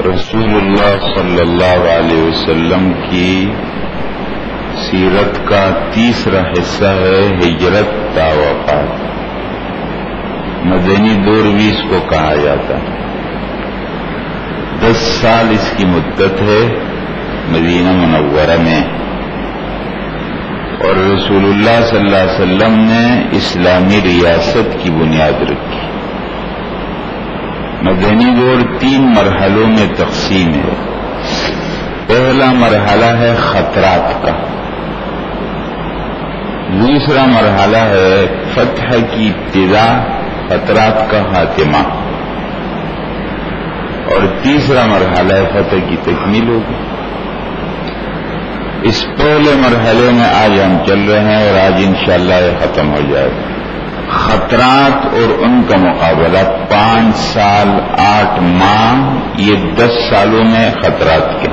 رسول اللہ صلی اللہ علیہ وسلم کی سیرت کا تیسرا حصہ ہے ہجرت تا وفات. مدنی دور بھی اس کو کہا جاتا ہے. 10 سال اس کی مدت ہے مدینہ منورہ میں، اور رسول اللہ صلی اللہ علیہ وسلم نے اسلامی ریاست کی بنیاد رکھی. مدنی دور 3 مرحلوں میں تقسیم ہے. پہلا مرحلہ ہے خطرات کا، دوسرا مرحلہ ہے فتح کی ابتدا، خطرات کا خاتمہ، اور تیسرا مرحلہ ہے فتح کی تکمیل ہوگی. اس پہلے مرحلے میں آج ہم چل رہے ہیں اور آج انشاءاللہ یہ ختم ہو جائے گا. خطرات اور ان کا مقابلہ 5 سال 8 ماہ، یہ 10 سالوں میں خطرات کے.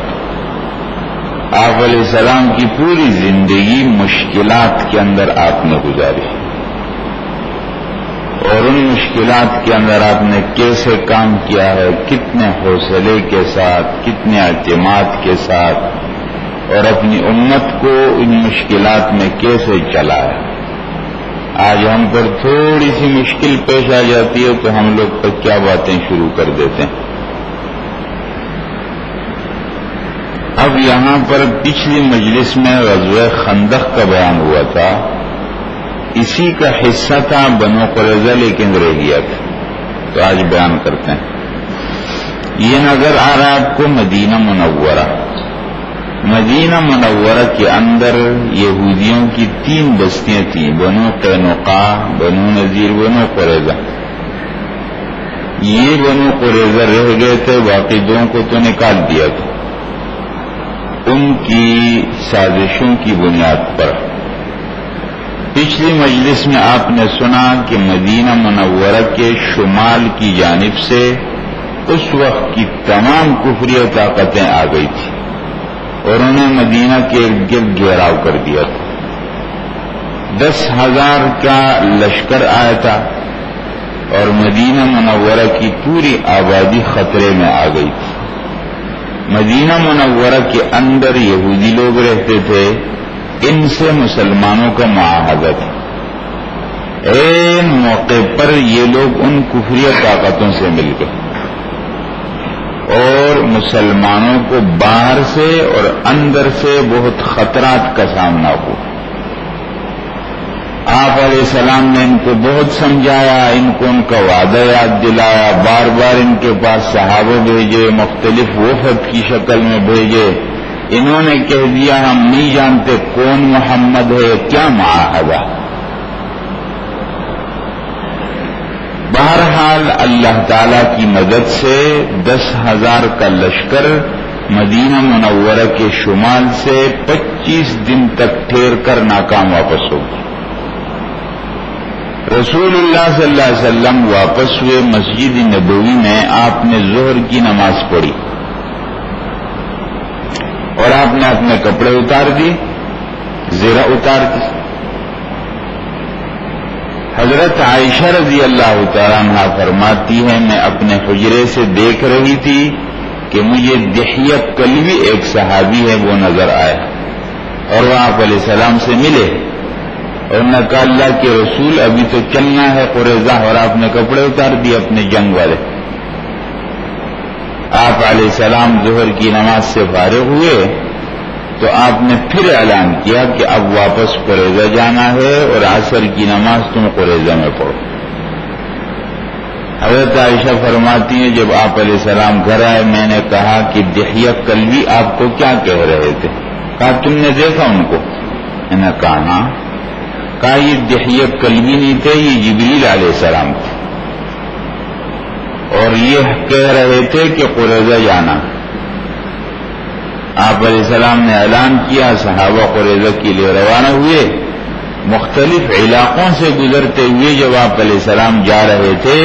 آپ علیہ السلام کی پوری زندگی مشکلات کے اندر آپ نے گزاری، اور ان مشکلات کے اندر آپ نے کیسے کام کیا ہے، کتنے حوصلے کے ساتھ، کتنے اعتماد کے ساتھ، اور اپنی امت کو ان مشکلات میں کیسے چلایا. آج ہم پر تھوڑی سی مشکل پیش آ جاتی ہے تو ہم لوگ پر کیا باتیں شروع کر دیتے ہیں. اب یہاں پر پچھلی مجلس میں غزوہ خندق کا بیان ہوا تھا، اسی کا حصہ تھا بنو قریظہ، لیکن رہ گیا تھا، تو آج بیان کرتے ہیں. یہ نظر آ رہا آپ کو مدینہ منورہ. مدینہ منورہ کے اندر یہودیوں کی 3 بستیاں تھیں، بنو قینقاع، بنو نذیر، بنو قریظہ. یہ بنو قریظہ رہ گئے تھے، باقی 2 کو تو نکال دیا تھا ان کی سازشوں کی بنیاد پر. پچھلی مجلس میں آپ نے سنا کہ مدینہ منورہ کے شمال کی جانب سے اس وقت کی تمام کفری طاقتیں آ گئی تھیں اور انہیں مدینہ کے ارد گرد گھیراؤ کر دیا تھا. 10,000 کا لشکر آیا تھا اور مدینہ منورہ کی پوری آبادی خطرے میں آ گئی تھی. مدینہ منورہ کے اندر یہودی لوگ رہتے تھے، ان سے مسلمانوں کا معاہدہ تھا. عین موقع پر یہ لوگ ان کفری طاقتوں سے مل گئے اور مسلمانوں کو باہر سے اور اندر سے بہت خطرات کا سامنا ہوا. آپ علیہ السلام نے ان کو بہت سمجھایا، ان کو ان کا وعدہ یاد دلایا، بار بار ان کے پاس صحابہ بھیجے، مختلف وفد کی شکل میں بھیجے. انہوں نے کہہ دیا ہم نہیں جانتے کون محمد ہے، کیا معاہدہ. بہرحال اللہ تعالی کی مدد سے 10,000 کا لشکر مدینہ منورہ کے شمال سے 25 دن تک ٹھہر کر ناکام واپس ہو گئی. رسول اللہ صلی اللہ علیہ وسلم واپس ہوئے. مسجد نبوی میں آپ نے ظہر کی نماز پڑھی اور آپ نے اپنے کپڑے اتار دی، زرہ اتار دی. حضرت عائشہ رضی اللہ تعالیٰ عنہا فرماتی ہے میں اپنے حجرے سے دیکھ رہی تھی کہ مجھے دحیہ کلبی ایک صحابی ہے وہ نظر آئے اور وہ آپ علیہ السلام سے ملے اور نے کہا اللہ کے رسول ابھی تو چلنا ہے قریظہ، اور آپ نے کپڑے اتار دیے اپنے جنگ والے. آپ علیہ السلام ظہر کی نماز سے فارغ ہوئے تو آپ نے پھر اعلان کیا کہ اب واپس قریظہ جانا ہے اور عصر کی نماز تم قریظہ میں پڑھو. حضرت عائشہ فرماتی ہیں جب آپ علیہ السلام گھر آئے میں نے کہا کہ دحیہ کلبی آپ کو کیا کہہ رہے تھے؟ کہا تم نے دیکھا ان کو؟ میں نے کہا ہاں. کہا یہ دحیہ کلبی نہیں تھے، یہ جبریل علیہ السلام تھے اور یہ کہہ رہے تھے کہ قریظہ جانا. آپ علیہ السلام نے اعلان کیا، صحابہ قریظہ کے لیے روانہ ہوئے. مختلف علاقوں سے گزرتے ہوئے جب آپ علیہ السلام جا رہے تھے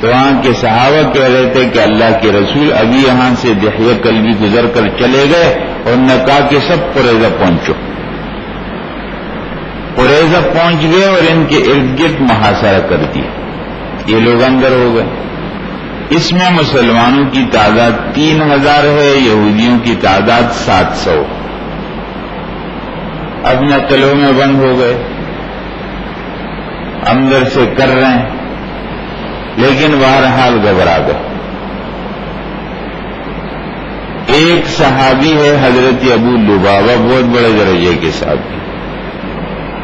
تو وہاں کے صحابہ کہہ رہے تھے کہ اللہ کے رسول ابھی یہاں سے دحیہ کلبی گزر کر چلے گئے اور نے کہا کہ سب قریظہ پہنچو. قریظہ پہنچ گئے اور ان کے ارد گرد محاصرہ کر دیا. یہ لوگ اندر ہو گئے. اس میں مسلمانوں کی تعداد 3000 ہے، یہودیوں کی تعداد 700۔ اپنے قلعوں میں بند ہو گئے، اندر سے کر رہے ہیں، لیکن بہرحال گھبرا گئے۔ ایک صحابی ہے حضرت ابو لبابہ، بہت بڑے درجے کے ساتھ،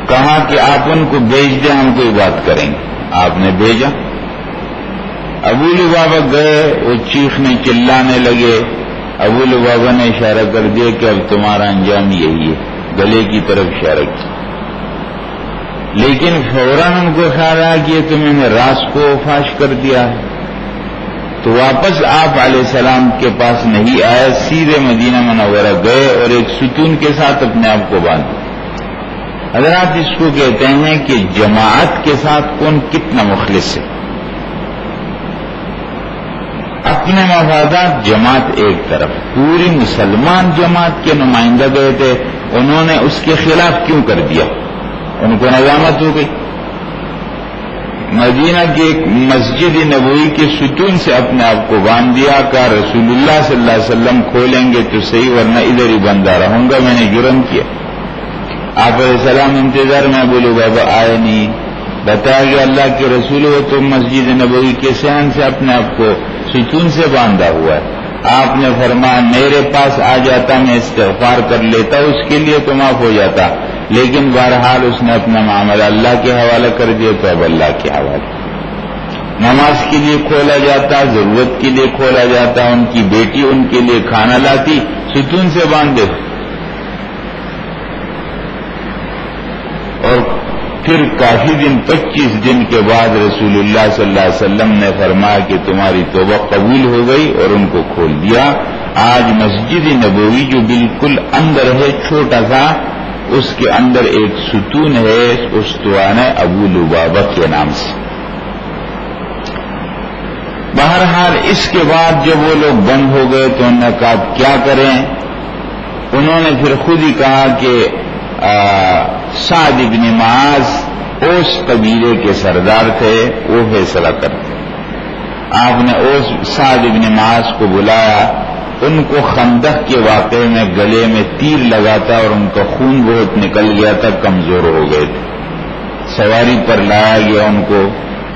کہا کہ آپ ان کو بھیج دیں، ہم کوئی بات کریں گے۔ آپ نے بھیجا، ابو لبابہ گئے، وہ چیخنے چلانے لگے۔ ابو لبابہ نے اشارہ کر دیا کہ اب تمہارا انجام یہی ہے، گلے کی طرف اشارہ کیا، لیکن فوراً ان کو خیال آیا کہ یہ تو میں نے راز کو فاش کر دیا ہے، تو واپس آپ علیہ السلام کے پاس نہیں آئے، سیدھے مدینہ منورہ گئے اور ایک ستون کے ساتھ اپنے آپ کو باندھا۔ حضرات اس کو کہتے ہیں کہ جماعت کے ساتھ کون کتنا مخلص ہے۔ اپنے مفادات جماعت ایک طرف، پوری مسلمان جماعت کے نمائندہ گئے تھے، انہوں نے اس کے خلاف کیوں کر دیا؟ ان کو ندامت ہو گئی۔ مدینہ کی ایک مسجد نبوی کے ستون سے اپنے آپ کو باندھ دیا، کہا رسول اللہ صلی اللہ علیہ وسلم کھولیں گے تو صحیح، ورنہ ادھر ہی بندہ رہوں گا، میں نے جرم کیا۔ آپ علیہ السلام انتظار میں ابو لبابہ آئے نہیں، بتایا کہ اللہ کے رسول ہو تو مسجد نبوی کے صحن سے اپنے آپ کو ستون سے باندھا ہوا ہے۔ آپ نے فرمایا میرے پاس آ جاتا، میں استغفار کر لیتا، اس کے لیے تو معاف ہو جاتا، لیکن بہرحال اس نے اپنا معاملہ اللہ کے حوالے کر دیا، تو اب اللہ کے حوالے۔ نماز کے لیے کھولا جاتا، ضرورت کے لیے کھولا جاتا، ان کی بیٹی ان کے لیے کھانا لاتی، ستون سے باندھ دے۔ اور پھر کافی دن 25 دن کے بعد رسول اللہ صلی اللہ علیہ وسلم نے فرمایا کہ تمہاری توبہ قبول ہو گئی، اور ان کو کھول دیا۔ آج مسجد نبوی جو بالکل اندر ہے، چھوٹا سا، اس کے اندر ایک ستون ہے، استوانہ ابو لبابہ کے نام سے۔ بہرحال اس کے بعد جب وہ لوگ بند ہو گئے تو انہوں نے کہا کیا کریں؟ انہوں نے پھر خود ہی کہا کہ سعد بن معاذ اوس قبیلے کے سردار تھے، وہ فیصلہ کرتے۔ آپ نے اوس سعد بن معاذ کو بلایا، ان کو خندق کے واقعے میں گلے میں تیر لگا تھا اور ان کا خون بہت نکل گیا تھا، کمزور ہو گئے تھے۔ سواری پر لایا گیا ان کو،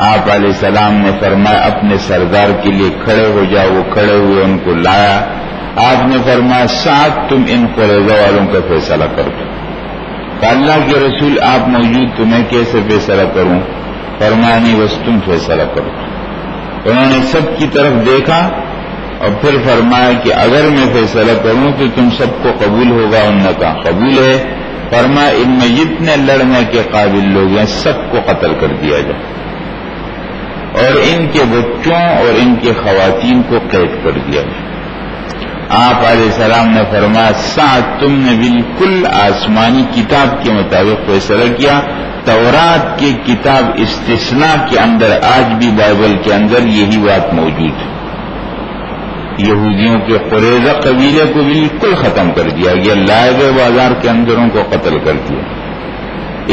آپ علیہ السلام نے فرمایا اپنے سردار کے لیے کھڑے ہو جاؤ، وہ کھڑے ہوئے، ان کو لایا۔ آپ نے فرمایا ساتھ تم ان قریظہ والوں کا فیصلہ کر دو۔ اللہ کے رسول آپ موجود، تمہیں کیسے فیصلہ کروں؟ فرمایا نہیں، بس تم فیصلہ کرو۔ انہوں نے سب کی طرف دیکھا اور پھر فرمایا کہ اگر میں فیصلہ کروں تو تم سب کو قبول ہوگا؟ انہوں نے کہا قبول ہے۔ فرمایا ان میں جتنے لڑنے کے قابل لوگ ہیں سب کو قتل کر دیا جائے، اور ان کے بچوں اور ان کے خواتین کو قید کر دیا جائے۔ آپ علیہ السلام نے فرمایا سعد تم نے بالکل آسمانی کتاب کے مطابق فیصلہ کیا۔ تورات کی کتاب استثناء کے اندر آج بھی بائبل کے اندر یہی بات موجود ہے، یہودیوں کے قریظہ قبیلے کو بالکل ختم کر دیا گیا، لائے گئے بازار کے اندر ان کو قتل کر دیا۔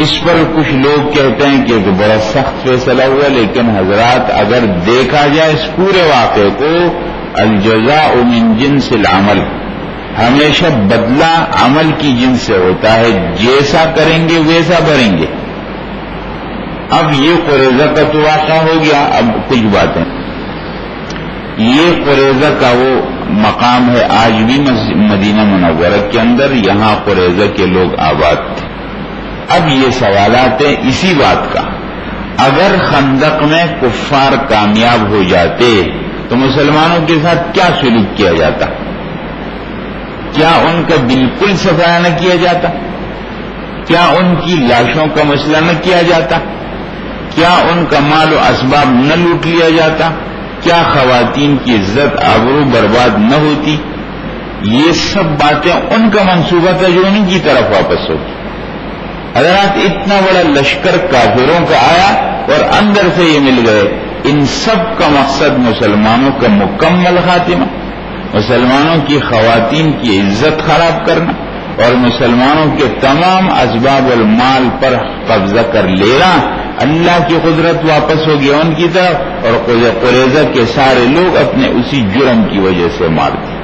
اس پر کچھ لوگ کہتے ہیں کہ بڑا سخت فیصلہ ہوا، لیکن حضرات اگر دیکھا جائے اس پورے واقعے کو، الجزاء من جنس العمل، ہمیشہ بدلہ عمل کی جنس سے ہوتا ہے، جیسا کریں گے ویسا بھریں گے۔ اب یہ قریظہ کا تو واقعہ ہو گیا، اب کچھ باتیں، یہ قریظہ کا وہ مقام ہے آج بھی مدینہ منورہ کے اندر، یہاں قریظہ کے لوگ آباد تھے۔ اب یہ سوالات ہیں اسی بات کا، اگر خندق میں کفار کامیاب ہو جاتے تو مسلمانوں کے ساتھ کیا سلوک کیا جاتا؟ کیا ان کا بالکل صفایا نہ کیا جاتا؟ کیا ان کی لاشوں کا مسئلہ نہ کیا جاتا؟ کیا ان کا مال و اسباب نہ لوٹ لیا جاتا؟ کیا خواتین کی عزت آبرو برباد نہ ہوتی؟ یہ سب باتیں ان کا منصوبہ تھا جو ان کی طرف واپس ہوتی۔ حضرات اتنا بڑا لشکر کافروں کا آیا اور اندر سے یہ مل گئے، ان سب کا مقصد مسلمانوں کا مکمل خاتمہ، مسلمانوں کی خواتین کی عزت خراب کرنا اور مسلمانوں کے تمام اسباب المال پر قبضہ کر لینا۔ اللہ کی قدرت واپس ہو گیا ان کی طرف، اور قریظہ کے سارے لوگ اپنے اسی جرم کی وجہ سے مار دیے۔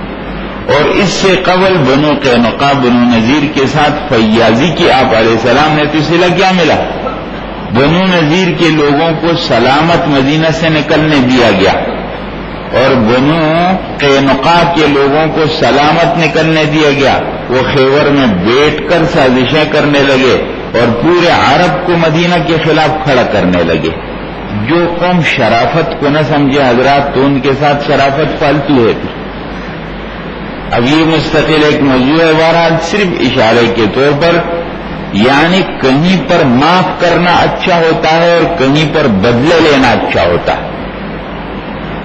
اور اس سے قبل بنو قینقاع بنو نذیر کے ساتھ فیاضی کی آپ علیہ السلام نے تو صلہ کیا ملا؟ بنو نذیر کے لوگوں کو سلامت مدینہ سے نکلنے دیا گیا، اور بنو قینقاع کے لوگوں کو سلامت نکلنے دیا گیا۔ وہ خیبر میں بیٹھ کر سازشیں کرنے لگے اور پورے عرب کو مدینہ کے خلاف کھڑا کرنے لگے۔ جو قوم شرافت کو نہ سمجھے حضرات تو ان کے ساتھ شرافت فالتو ہے۔ اب یہ مستقل ایک موضوع ہے، بہرحال صرف اشارے کے طور پر، یعنی کہیں پر معاف کرنا اچھا ہوتا ہے اور کہیں پر بدلے لینا اچھا ہوتا ہے۔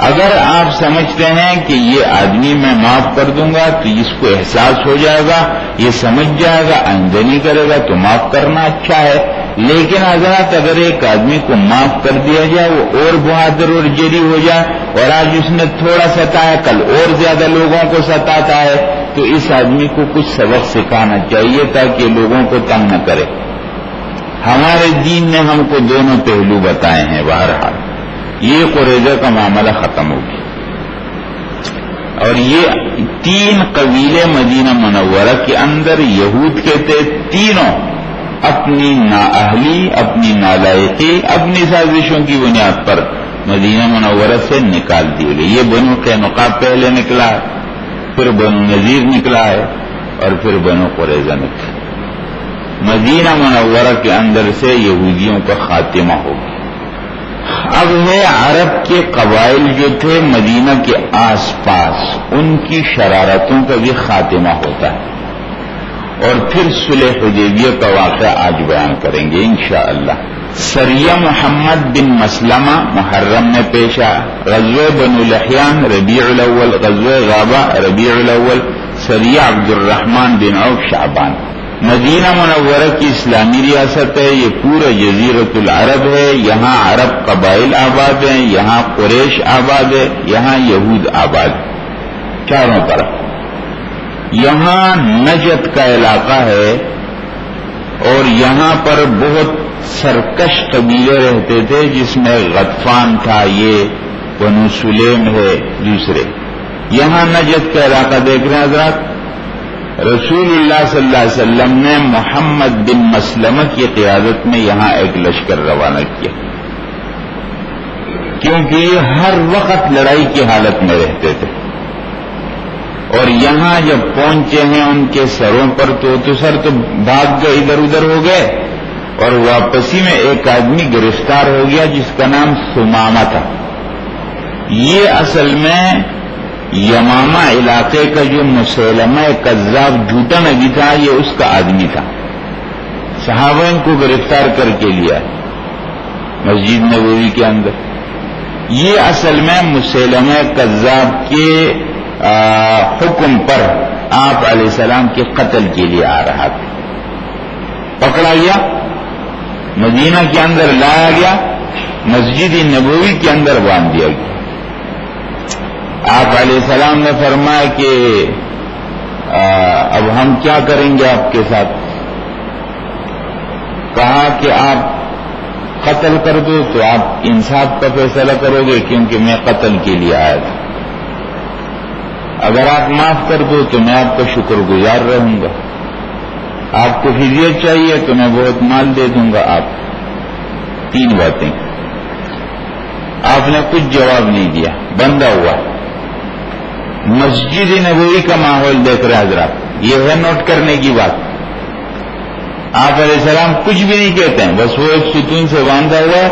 اگر آپ سمجھتے ہیں کہ یہ آدمی میں معاف کر دوں گا تو اس کو احساس ہو جائے گا، یہ سمجھ جائے گا، آئندہ نہیں کرے گا، تو معاف کرنا اچھا ہے۔ لیکن حضرات اگر ایک آدمی کو معاف کر دیا جائے، وہ اور بہادر اور جری ہو جائے، اور آج اس نے تھوڑا ستایا کل اور زیادہ لوگوں کو ستاتا ہے، تو اس آدمی کو کچھ سبق سکھانا چاہیے تاکہ لوگوں کو تنگ نہ کرے۔ ہمارے دین نے ہم کو دونوں پہلو بتائے ہیں۔ بہرحال یہ قریظہ کا معاملہ ختم ہو گیا، اور یہ 3 قبیلے مدینہ منورہ کے اندر یہود کے تھے، تینوں اپنی نااہلی، اپنی نالائقی، اپنی سازشوں کی بنیاد پر مدینہ منورہ سے نکال دیے گئے۔ یہ بنو قینقاع پہلے نکلا ہے، پھر بنو نذیر نکلا ہے، اور پھر بنو قریظہ نکلا۔ مدینہ منورہ کے اندر سے یہودیوں کا خاتمہ ہو گیا۔ اب ہے عرب کے قبائل جو تھے مدینہ کے آس پاس، ان کی شرارتوں کا بھی خاتمہ ہوتا ہے، اور پھر صلح حدیبیہ کا واقعہ آج بیان کریں گے انشاءاللہ۔ سریہ محمد بن مسلمہ محرم میں پیش آیا، غزوہ بنو لحیان ربیع الاول، غزوہ غابہ ربیع الاول، سریہ عبد الرحمن بن عوف شعبان۔ مدینہ منورہ کی اسلامی ریاست ہے، یہ پورا جزیرۃ العرب ہے، یہاں عرب قبائل آباد ہیں، یہاں قریش آباد ہے، یہاں یہود آباد ہے، چاروں طرف۔ یہاں نجد کا علاقہ ہے، اور یہاں پر بہت سرکش قبیلے رہتے تھے، جس میں غطفان تھا، یہ بنو سلیم ہے دوسرے۔ یہاں نجد کا علاقہ دیکھ رہے ہیں حضرات، رسول اللہ صلی اللہ علیہ وسلم نے محمد بن مسلمہ کی قیادت میں یہاں ایک لشکر روانہ کیا، کیونکہ یہ ہر وقت لڑائی کی حالت میں رہتے تھے، اور یہاں جب پہنچے ہیں ان کے سروں پر تو سر تو بھاگ گئے، ادھر ادھر ہو گئے، اور واپسی میں ایک آدمی گرفتار ہو گیا جس کا نام ثمامہ تھا۔ یہ اصل میں یمامہ علاقے کا جو مسیلمہ کذاب جھوٹا نبی تھا، یہ اس کا آدمی تھا۔ صحابہ ان کو گرفتار کر کے لیا مسجد نبوی کے اندر۔ یہ اصل میں مسیلمہ کذاب کے حکم پر آپ علیہ السلام کے قتل کے لیے آ رہا تھا، پکڑا گیا، مدینہ کے اندر لایا گیا، مسجد نبوی کے اندر باندھ دیا گیا۔ آپ علیہ السلام نے فرمایا کہ اب ہم کیا کریں گے آپ کے ساتھ؟ کہا کہ آپ قتل کر دو تو آپ انصاف کا فیصلہ کرو گے، کیونکہ میں قتل کے لیے آیا تھا، اگر آپ معاف کر دو تو میں آپ کا شکر گزار رہوں گا، آپ کو فدیہ چاہیے تو میں بہت مال دے دوں گا۔ آپ 3 باتیں، آپ نے کچھ جواب نہیں دیا، بندہ ہوا۔ مسجد نبوی کا ماحول دیکھ رہے حضرات، یہ ہے نوٹ کرنے کی بات۔ آپ علیہ السلام کچھ بھی نہیں کہتے ہیں، بس وہ ایک ستون سے باندھا ہوا،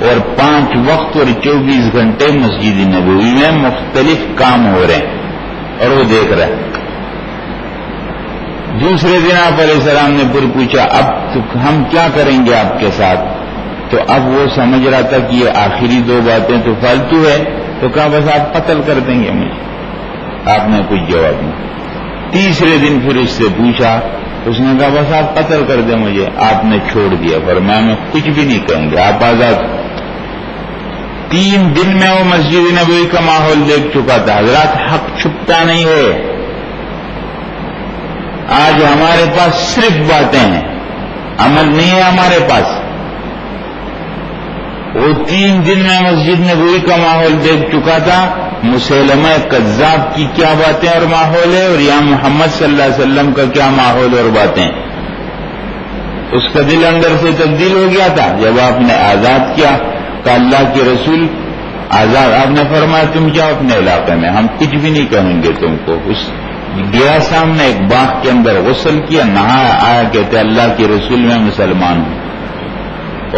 اور 5 وقت اور 24 گھنٹے مسجد نبوی میں مختلف کام ہو رہے ہیں، اور وہ دیکھ رہے ہیں۔ دوسرے دن آپ علیہ السلام نے پھر پوچھا اب تو ہم کیا کریں گے آپ کے ساتھ؟ تو اب وہ سمجھ رہا تھا کہ یہ آخری 2 باتیں تو فالتو ہے، تو کہا بس آپ قتل کر دیں گے مجھے۔ آپ نے کچھ جواب نہیں۔ تیسرے دن پھر اس سے پوچھا، اس نے کہا بس آپ قتل کر دیں مجھے۔ آپ نے چھوڑ دیا، فرمایا میں کچھ بھی نہیں کہیں گے، آپ آزاد۔ 3 دن میں وہ مسجد نبوی کا ماحول دیکھ چکا تھا۔ حضرات حق چھپتا نہیں ہے، آج ہمارے پاس صرف باتیں ہیں، عمل نہیں ہے ہمارے پاس۔ وہ 3 دن میں مسجد نبوی کا ماحول دیکھ چکا تھا، مسیلمہ کذاب کی کیا باتیں اور ماحول ہے، اور یہاں محمد صلی اللہ علیہ وسلم کا کیا ماحول اور باتیں. اس کا دل اندر سے تبدیل ہو گیا تھا جب آپ نے آزاد کیا کہ اللہ کے رسول آزاد. آپ نے فرمایا تم جاؤ اپنے علاقے میں، ہم کچھ بھی نہیں کہیں گے تم کو. اس گیا سامنے ایک باغ کے اندر غسل کیا، نہایا، آیا، کہتے اللہ کے رسول میں مسلمان ہوں،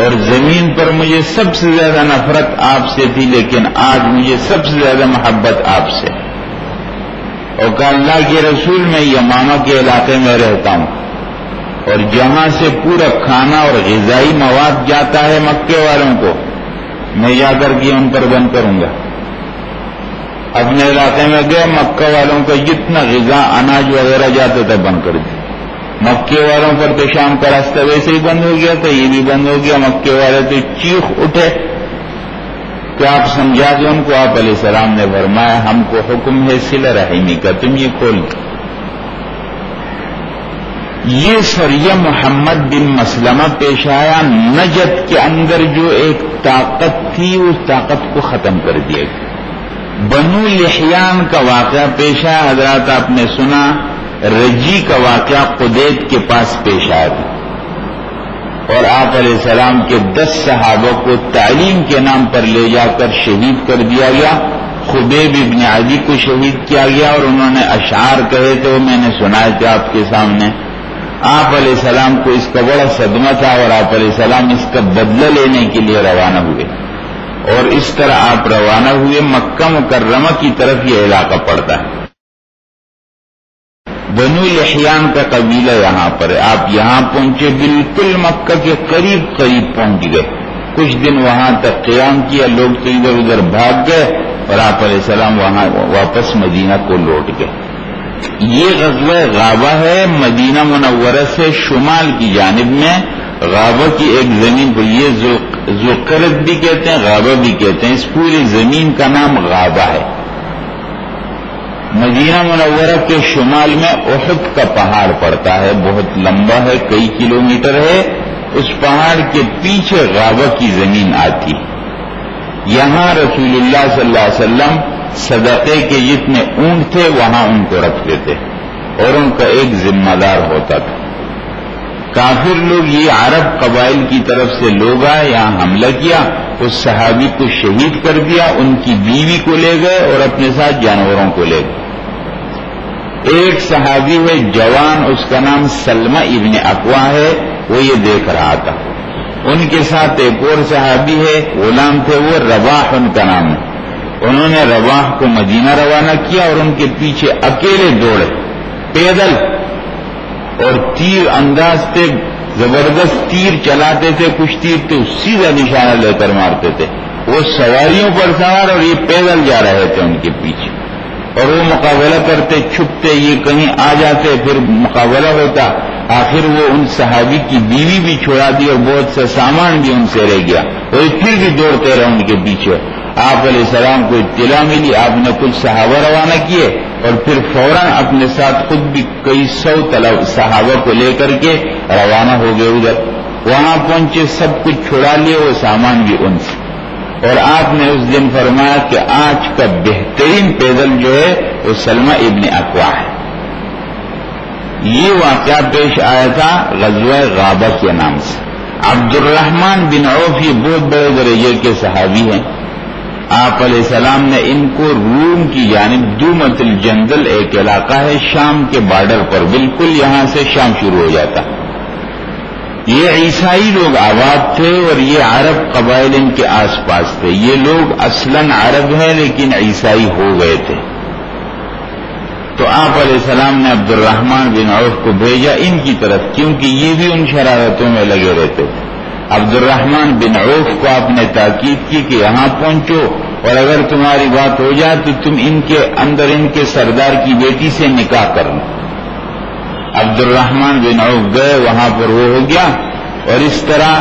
اور زمین پر مجھے سب سے زیادہ نفرت آپ سے تھی، لیکن آج مجھے سب سے زیادہ محبت آپ سے. اور کہا اللہ کے رسول میں یمامہ کے علاقے میں رہتا ہوں، اور جہاں سے پورا کھانا اور غذائی مواد جاتا ہے مکے والوں کو، میں جا کر کے ان پر بند کروں گا. اپنے علاقے میں گئے، مکہ والوں کا جتنا غذا اناج وغیرہ جاتا تھا بند کر دیا. مکے والوں پر تو شام کا راستہ ویسے ہی بند ہو گیا تھا، یہ بھی بند ہو گیا. مکے والے تو چیخ اٹھے کہ آپ سمجھا دو ان کو. آپ علیہ السلام نے فرمایا ہم کو حکم ہے صلہ رحمی کا، تم یہ کھول دو. یہ سریہ محمد بن مسلمہ پیش آیا. نجد کے اندر جو ایک طاقت تھی اس طاقت کو ختم کر دیا گیا. بنو لحیان کا واقعہ پیش آیا. حضرات آپ نے سنا رجی کا واقعہ قدیت کے پاس پیش آیا تھا، اور آپ علیہ السلام کے 10 صحابہ کو تعلیم کے نام پر لے جا کر شہید کر دیا گیا. خبیب ابن عدی کو شہید کیا گیا، اور انہوں نے اشعار کہے تھے وہ میں نے سنائے تھے آپ کے سامنے. آپ علیہ السلام کو اس کا بڑا صدمہ تھا، اور آپ علیہ السلام اس کا بدلہ لینے کے لیے روانہ ہوئے، اور اس طرح آپ روانہ ہوئے. مکہ مکرمہ کی طرف یہ علاقہ پڑتا ہے. بنو لحیان کا قبیلہ یہاں پر ہے. آپ یہاں پہنچے، بالکل مکہ کے قریب قریب پہنچ گئے. کچھ دن وہاں تک قیام کیا، لوگ تو ادھر ادھر بھاگ گئے، اور آپ علیہ السلام وہاں واپس مدینہ کو لوٹ گئے. یہ غزوہ غابہ ہے، مدینہ منورہ سے شمال کی جانب میں غابہ کی ایک زمین پر. یہ ذوقرد بھی کہتے ہیں، غابہ بھی کہتے ہیں. اس پوری زمین کا نام غابہ ہے. مدینہ منورہ کے شمال میں احد کا پہاڑ پڑتا ہے، بہت لمبا ہے، کئی کلومیٹر ہے. اس پہاڑ کے پیچھے غابہ کی زمین آتی. یہاں رسول اللہ صلی اللہ علیہ وسلم صدقے کے جتنے اونٹ تھے وہاں ان کو رکھتے تھے، اور ان کا ایک ذمہ دار ہوتا تھا. کافر لوگ، یہ عرب قبائل کی طرف سے لوگ آئے، یہاں حملہ کیا، اس صحابی کو شہید کر دیا، ان کی بیوی کو لے گئے اور اپنے ساتھ جانوروں کو لے گئے. ایک صحابی ہے جوان، اس کا نام سلمہ ابن اقوا ہے، وہ یہ دیکھ رہا تھا. ان کے ساتھ ایک اور صحابی ہے، غلام تھے وہ، رواح ان کا نام ہے. انہوں نے رواح کو مدینہ روانہ کیا، اور ان کے پیچھے اکیلے دوڑے پیدل، اور تیر انداز تھے، زبردست تیر چلاتے تھے. کچھ تیر تو سیدھا نشانہ لے کر مارتے تھے. وہ سواریوں پر سوار اور یہ پیدل جا رہے تھے ان کے پیچھے، اور وہ مقابلہ کرتے، چھپتے، یہ کہیں آ جاتے، پھر مقابلہ ہوتا. آخر وہ ان صحابی کی بیوی بھی چھوڑا دی اور بہت سا سامان بھی ان سے رہ گیا، اور پھر بھی دوڑتے رہے ان کے پیچھے. آپ علیہ السلام کو اطلاع ملی، آپ نے کچھ صحابہ روانہ کیے، اور پھر فوراً اپنے ساتھ خود بھی کئی 100 صحابہ کو لے کر کے روانہ ہو گئے ادھر. وہاں پہنچے، سب کچھ چھڑا لیے، وہ سامان بھی ان سے. اور آپ نے اس دن فرمایا کہ آج کا بہترین پیدل جو ہے وہ سلمہ ابن اقوا ہے. یہ واقعہ پیش آیا تھا غزوہ غابہ کے نام سے. عبد الرحمن بن عوف یہ بہت بڑے درجے کے صحابی ہیں. آپ علیہ السلام نے ان کو روم کی جانب، دومت الجندل ایک علاقہ ہے شام کے بارڈر پر، بالکل یہاں سے شام شروع ہو جاتا. یہ عیسائی لوگ آباد تھے، اور یہ عرب قبائل ان کے آس پاس تھے. یہ لوگ اصلاً عرب ہیں لیکن عیسائی ہو گئے تھے. تو آپ علیہ السلام نے عبد الرحمن بن عوف کو بھیجا ان کی طرف، کیونکہ یہ بھی ان شرارتوں میں لگے رہتے تھے. عبد الرحمن بن عوف کو آپ نے تاکید کی کہ یہاں پہنچو، اور اگر تمہاری بات ہو جائے تو تم ان کے اندر ان کے سردار کی بیٹی سے نکاح کرنا. عبد الرحمن بن عوف گئے، وہاں پر وہ ہو گیا. اور اس طرح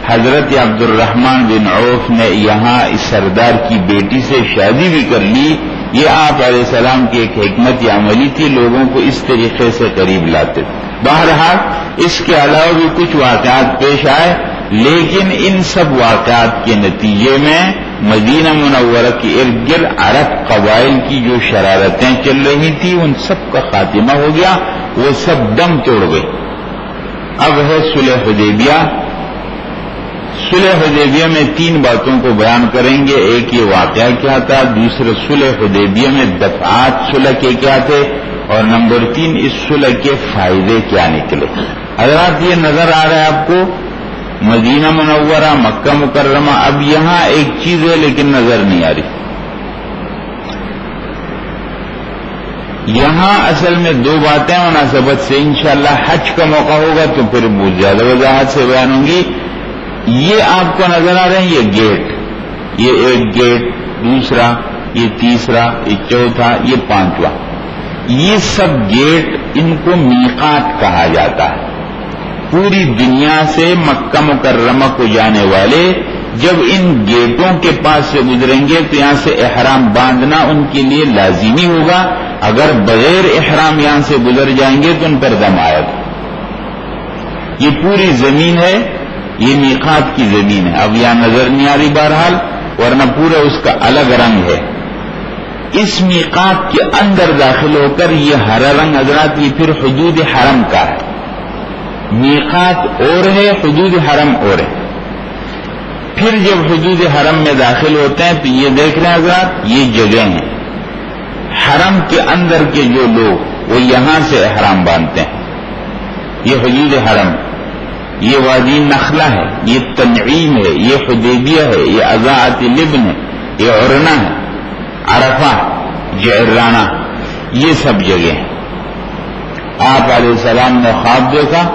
حضرت عبد الرحمن بن عوف نے یہاں اس سردار کی بیٹی سے شادی بھی کر لی. یہ آپ علیہ السلام کی ایک حکمت عملی تھی، لوگوں کو اس طریقے سے قریب لاتے. بہرحال اس کے علاوہ بھی کچھ واقعات پیش آئے. لیکن ان سب واقعات کے نتیجے میں مدینہ منورہ کے ارد گرد عرب قبائل کی جو شرارتیں چل رہی تھی ان سب کا خاتمہ ہو گیا، وہ سب دم توڑ گئے۔ اب ہے صلح حدیبیہ۔ صلح حدیبیہ میں 3 باتوں کو بیان کریں گے، ایک یہ واقعہ کیا تھا، دوسرے صلح حدیبیہ میں دفعات صلح کے کیا تھے، اور نمبر 3 اس صلح کے فائدے کیا نکلے۔ حضرات یہ نظر آ رہا ہے آپ کو مدینہ منورہ، مکہ مکرمہ، اب یہاں ایک چیز ہے لیکن نظر نہیں آ رہی۔ یہاں اصل میں 2 باتیں مناسبت سے انشاءاللہ حج کا موقع ہوگا تو پھر بہت زیادہ وضاحت سے بیان ہوں گی۔ یہ آپ کو نظر آ رہے ہیں، یہ گیٹ، یہ ایک گیٹ، دوسرا، یہ تیسرا، یہ چوتھا، یہ 5واں، یہ سب گیٹ ان کو میقات کہا جاتا ہے۔ پوری دنیا سے مکہ مکرمہ کو جانے والے جب ان گیٹوں کے پاس سے گزریں گے تو یہاں سے احرام باندھنا ان کے لیے لازمی ہوگا، اگر بغیر احرام یہاں سے گزر جائیں گے تو ان پر دم آئے گا۔ یہ پوری زمین ہے، یہ میقات کی زمین ہے، اب یہاں نظر نہیں آ رہی بہرحال، ورنہ پورا اس کا الگ رنگ ہے۔ اس میقات کے اندر داخل ہو کر یہ ہرا رنگ حضرات یہ پھر حدود حرم کا ہے۔ میقات اور ہے، حدود حرم اور ہے۔ پھر جب حدود حرم میں داخل ہوتے ہیں تو یہ دیکھ رہے ہیں حضرات، یہ جگہ ہیں حرم کے اندر کے جو لوگ وہ یہاں سے احرام باندھتے ہیں، یہ حدود حرم، یہ وادی نخلہ ہے، یہ تنعیم ہے، یہ حدیبیہ ہے، یہ اضاعت لبن ہے، یہ عرنہ ہے، عرفہ، جعرانہ، یہ سب جگہ ہیں۔ آپ علیہ السلام نے خواب دیکھا